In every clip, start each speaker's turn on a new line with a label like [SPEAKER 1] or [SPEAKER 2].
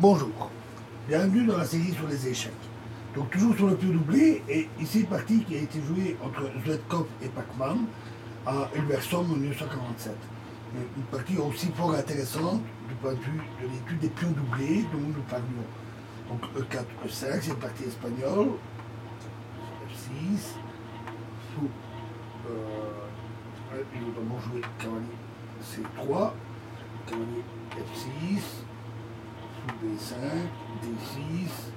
[SPEAKER 1] Bonjour, bienvenue dans la série sur les échecs. Donc toujours sur le pion doublé, et ici une partie qui a été jouée entre Zvetkov et Pacman à Hilversum en 1947. Une partie aussi fort intéressante du point de vue de l'étude des pions doublés dont nous parlions. Donc E4, E5, c'est une partie espagnole, F6, sous, il va d'abord jouer cavalier C3, cavalier F6, sous D5, D6,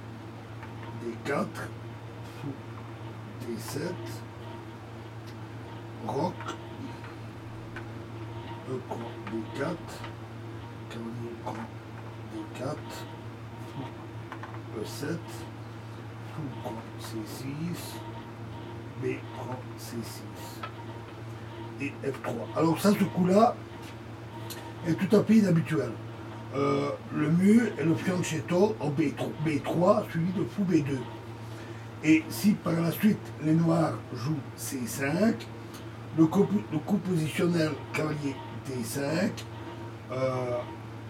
[SPEAKER 1] D4, sous D7, roc, E prend D4, cavalier prend D4, sous E7, sous prend C6, B prend C6 et F3. Alors ça, ce coup-là est tout à fait inhabituel. Le mur est le fianchetto en B3 suivi de fou B2. Et si par la suite les noirs jouent C5, le coup positionnel cavalier D5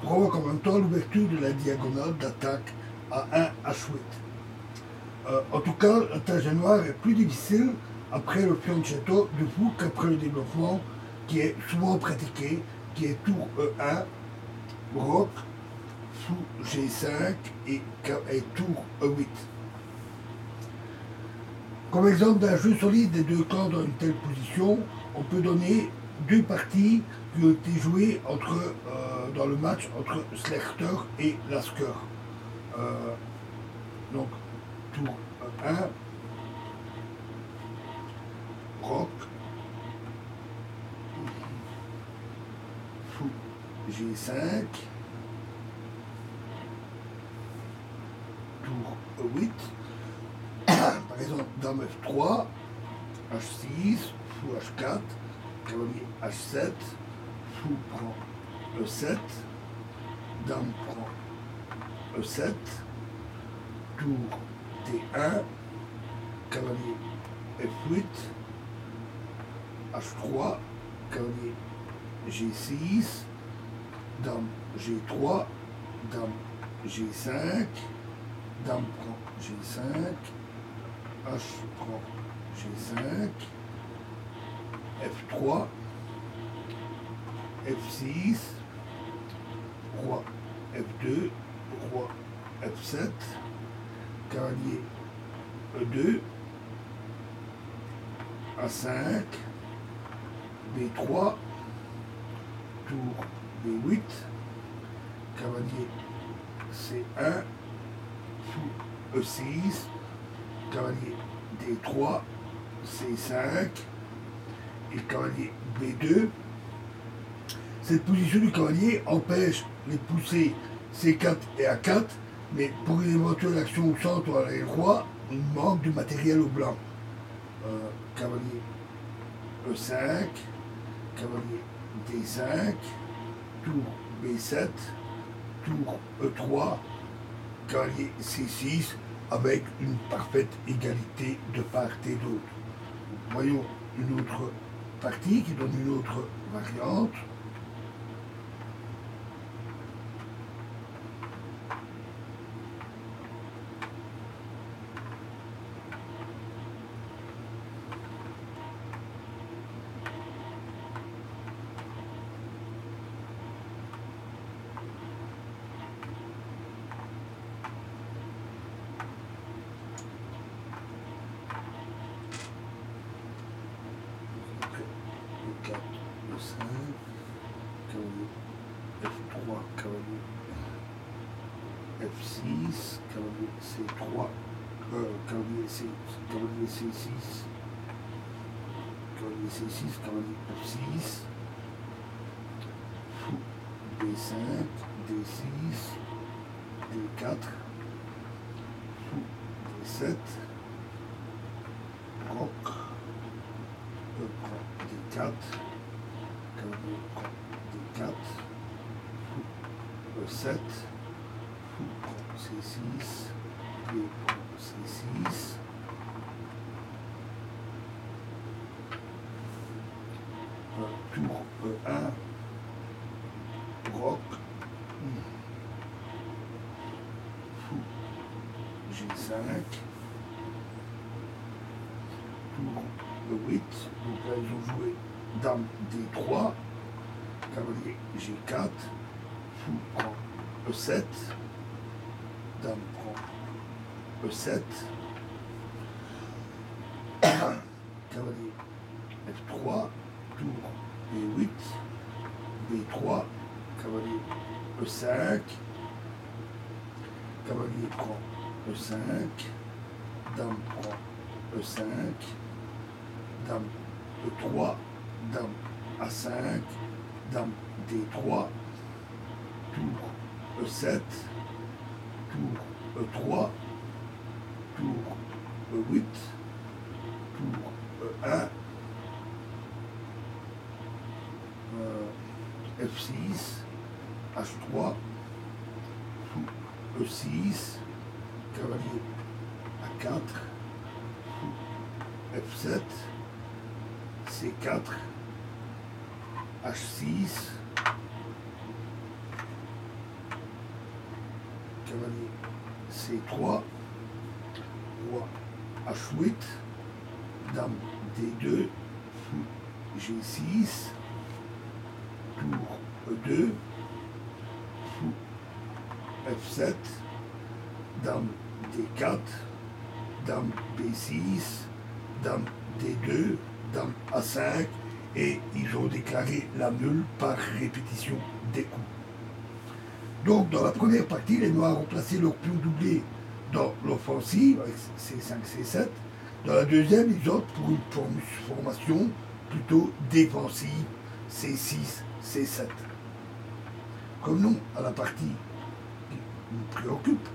[SPEAKER 1] provoque en même temps l'ouverture de la diagonale d'attaque à 1 H8. En tout cas, la tâche des noirs est plus difficile après le fianchetto du fou qu'après le développement qui est souvent pratiqué, qui est tour E1, roc, sous G5 et tour E8. Comme exemple d'un jeu solide des deux camps dans une telle position, on peut donner deux parties qui ont été jouées dans le match entre Slechter et Lasker. Donc, tour 1, roc, sous G5, tour E8, par exemple dame F3, H6, fou H4, cavalier H7, fou prend E7, dame prend E7, tour D1, cavalier F8, H3, cavalier G6, dame G3, dame G5, dame prend G5, H prend G5, F3, F6, roi F2, roi F7, cavalier E2, A5, B3, tour B8, cavalier C1, sous E6, cavalier D3, C5 et cavalier B2. Cette position du cavalier empêche les poussées C4 et A4, mais pour une éventuelle action au centre ou à l'arrière roi, il manque du matériel au blanc. Cavalier E5, cavalier D5, tour B7, tour E3, cavalier C6, avec une parfaite égalité de part et d'autre. Voyons une autre partie qui donne une autre variante. F6, cavalier C3, cavalier C6, cavalier C6, cavalier F6, fou D5, D6, D4, fou D7, roc, E prend D4, cavalier prend D4, fou E7, fou prend C6, B prend C6, tour E1, roc, fou, G5, tour E8, donc là ils ont joué dame D3, cavalier G4, fou prend E7, dame prend E7, cavalier F3, tour B8, B3, cavalier E5, cavalier prend E5, dame prend E5, dame E3, dame A5, dame D3, tour E7, tour E3, tour E8, tour E1, F6, H3, fou E6, cavalier A4, fou F7, C4, H6, cavalier C3, roi H8, dame D2, fou G6, tour E2, fou F7, dame D4, dame B6, dame D2, dame A5, et ils ont déclaré la nulle par répétition des coups. Donc dans la première partie, les Noirs ont placé leur pion doublé dans l'offensive avec C5, C7. Dans la deuxième, ils optent pour une formation plutôt défensive, C6, C7. Comme nous, à la partie qui nous préoccupe,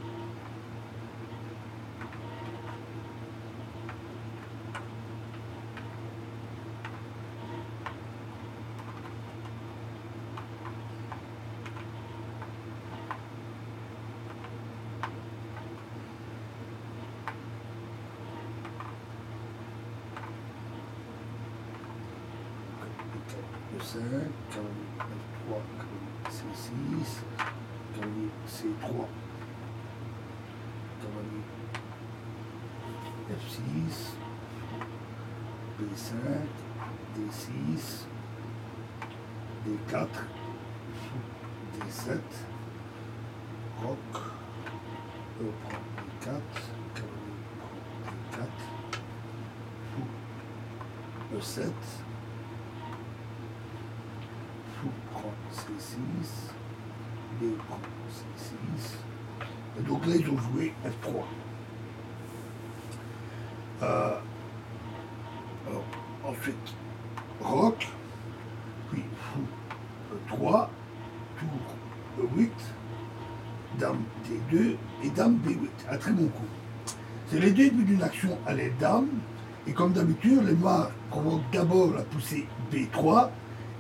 [SPEAKER 1] E5, cavalier F3, cavalier C6, cavalier C3, cavalier F6, B5, D6, D4, D7, roc, E prend D4, cavalier prend D4, fou E7, fou prend C6, B prend C6, et donc là ils ont joué F3. Alors, ensuite, roc, puis fou E3, tour E8, dame D2 et dame B8. Un très bon coup. C'est le début d'une action à l'aide dame, et comme d'habitude, les Noirs provoquent d'abord la poussée B3,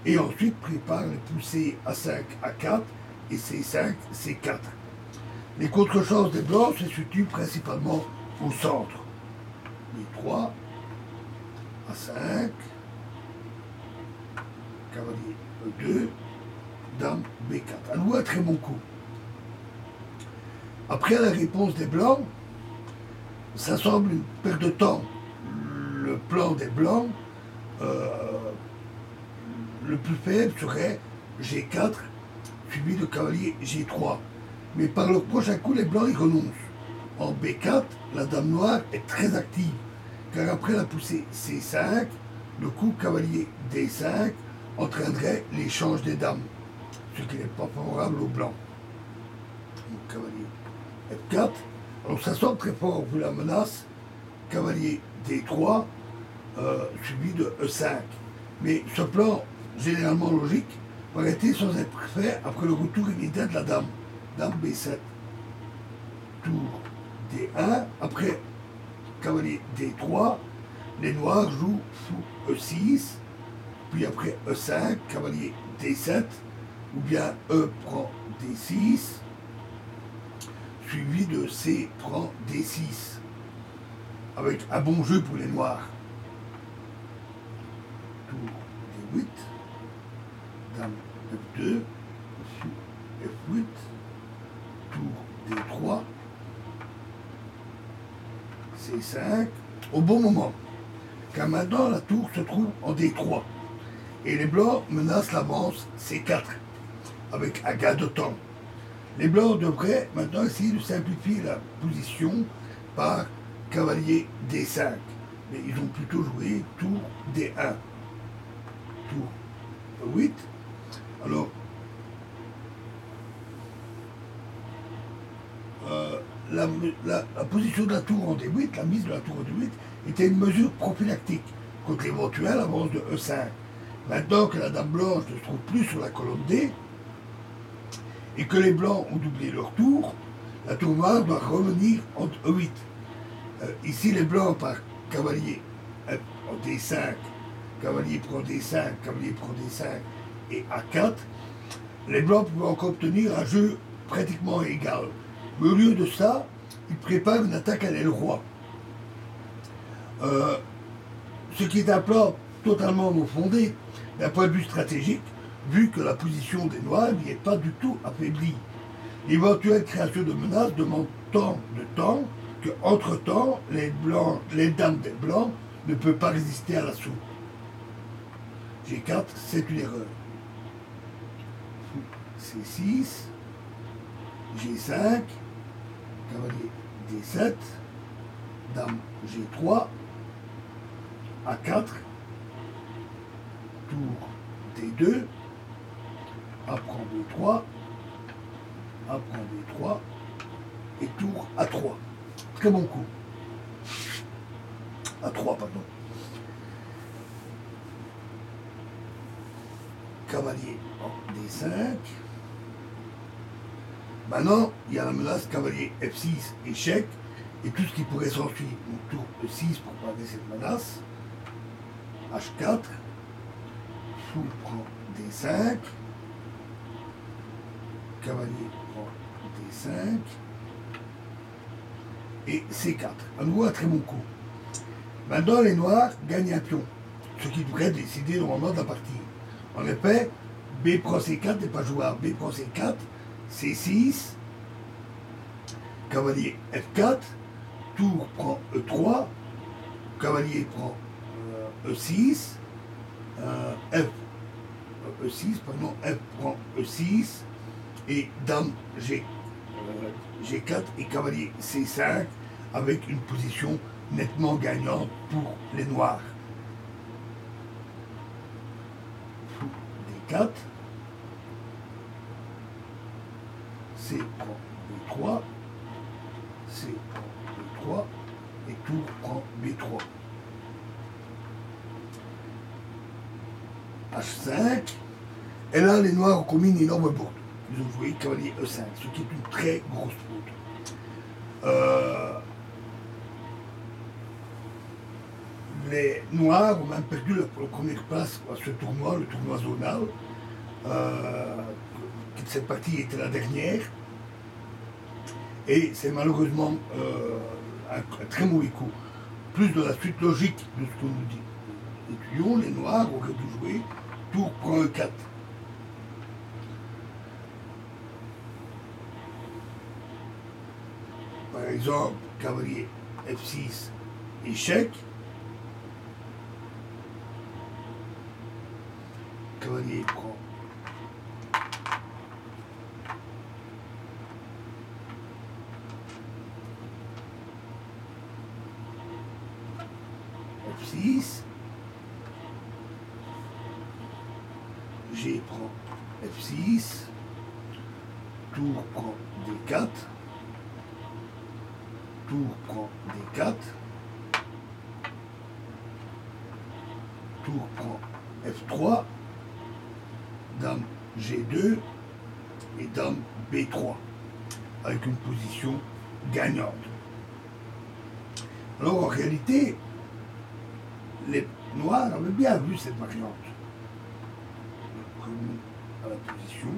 [SPEAKER 1] et ensuite préparent les poussées A5, A4 et C5, C4. Les contre-chances des Blancs se situent principalement au centre. B3, A5, cavalier E2, dame B4. À nouveau un très bon coup. Après la réponse des Blancs, ça semble une perte de temps. Le plan des Blancs, le plus faible serait G4, suivi de cavalier G3. Mais par le prochain coup, les Blancs y renoncent. En B4, la dame noire est très active, car après la poussée C5, le coup cavalier D5 entraînerait l'échange des dames, ce qui n'est pas favorable aux Blancs. Donc cavalier F4, alors ça semble très fort vu la menace, cavalier D3, suivi de E5. Mais ce plan, généralement logique, paraît-il sans être fait après le retour immédiat de la dame. Dame B7, tour D1, après cavalier D3, les Noirs jouent fou E6, puis après E5, cavalier D7, ou bien E prend D6, suivi de C prend D6, avec un bon jeu pour les Noirs. Tour D8, dame F2, fou F8, tour D3, C5, au bon moment. Car maintenant la tour se trouve en D3. Et les blancs menacent l'avance C4, avec un gain de temps. Les blancs devraient maintenant essayer de simplifier la position par cavalier D5. Mais ils ont plutôt joué tour D1. Tour 8. Alors, la position de la tour en D8, la mise de la tour en D8, était une mesure prophylactique contre l'éventuelle avance de E5. Maintenant que la dame blanche ne se trouve plus sur la colonne D, et que les blancs ont doublé leur tour, la tour noire doit revenir en E8. Ici, les blancs par cavalier en D5, cavalier prend D5, cavalier prend D5 et A4, les blancs pouvaient encore obtenir un jeu pratiquement égal. Mais au lieu de ça, ils préparent une attaque à l'aile roi. Ce qui est un plan totalement non fondé d'un point de vue stratégique, vu que la position des noirs n'y est pas du tout affaiblie. L'éventuelle création de menaces demande tant de temps que, entre-temps, les dames des blancs ne peuvent pas résister à l'assaut. G4, c'est une erreur. C6, G5, cavalier D7, dame G3, A4, tour D2, A prend B3, A prend B3, et tour A3. Très bon coup. A3, pardon. Cavalier en D5. Maintenant, il y a la menace cavalier F6, échec, et tout ce qui pourrait s'ensuivre. Donc tour E6 pour parer cette menace. H4. Fou prend D5. Cavalier prend D5. Et C4. À nouveau un très bon coup. Maintenant, les noirs gagnent un pion, ce qui devrait décider normalement de la partie. En effet, B prend C4 n'est pas jouable. B prend C4, C6, cavalier F4, tour prend E3, cavalier prend E6, F, E6, pardon, F prend E6, et dame G4 et cavalier C5 avec une position nettement gagnante pour les noirs. D4, C prend B3, C prend B3 et tour prend B3. H5, et là les noirs ont commis une énorme bourde. Ils ont joué cavalier E5, ce qui est une très grosse faute. Les noirs ont même perdu leur première place à ce tournoi, le tournoi zonal. Cette partie était la dernière. Et c'est malheureusement un très mauvais coup. Plus de la suite logique de ce qu'on nous dit. Étudions, les noirs auraient dû jouer tour prend E4. Par exemple, cavalier F6, échec. Cavalier prend F6. G prend F6. Tour prend D4. Tour prend D4. Tour prend F3. Dame G2 et dame B3 avec une position gagnante. Alors en réalité, les noirs avaient bien vu cette variante. Revenons à la position.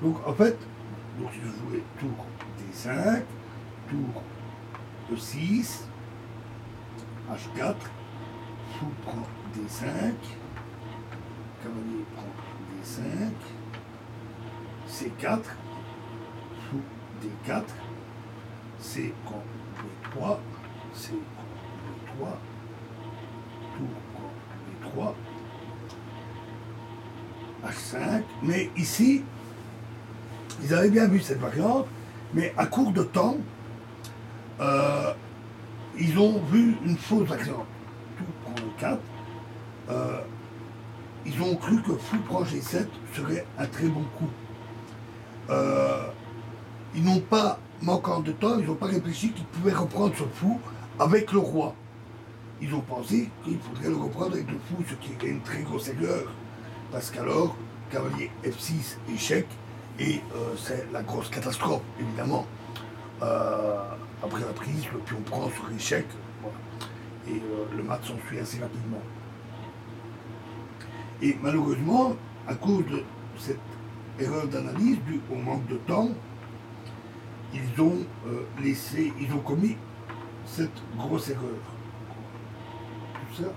[SPEAKER 1] Donc en fait, donc je jouais tour D5, tour E6, H4, fou prend D5, cavalier prend D5, C4, fou D4, C prend B3, C prend B3, tour prend B3, H5, mais ici, ils avaient bien vu cette variante, mais à court de temps, ils ont vu une fausse variante. Tout prend le 4. Ils ont cru que fou prend G7 serait un très bon coup. Ils n'ont pas, manquant de temps, ils n'ont pas réfléchi qu'ils pouvaient reprendre ce fou avec le roi. Ils ont pensé qu'il faudrait le reprendre avec le fou, ce qui est une très grosse erreur. Parce qu'alors, cavalier F6, échec, et c'est la grosse catastrophe, évidemment. Après la prise, le pion prend sur échec, voilà. Et le mat s'ensuit assez rapidement. Et malheureusement, à cause de cette erreur d'analyse, due au manque de temps, ils ont commis cette grosse erreur. Tout ça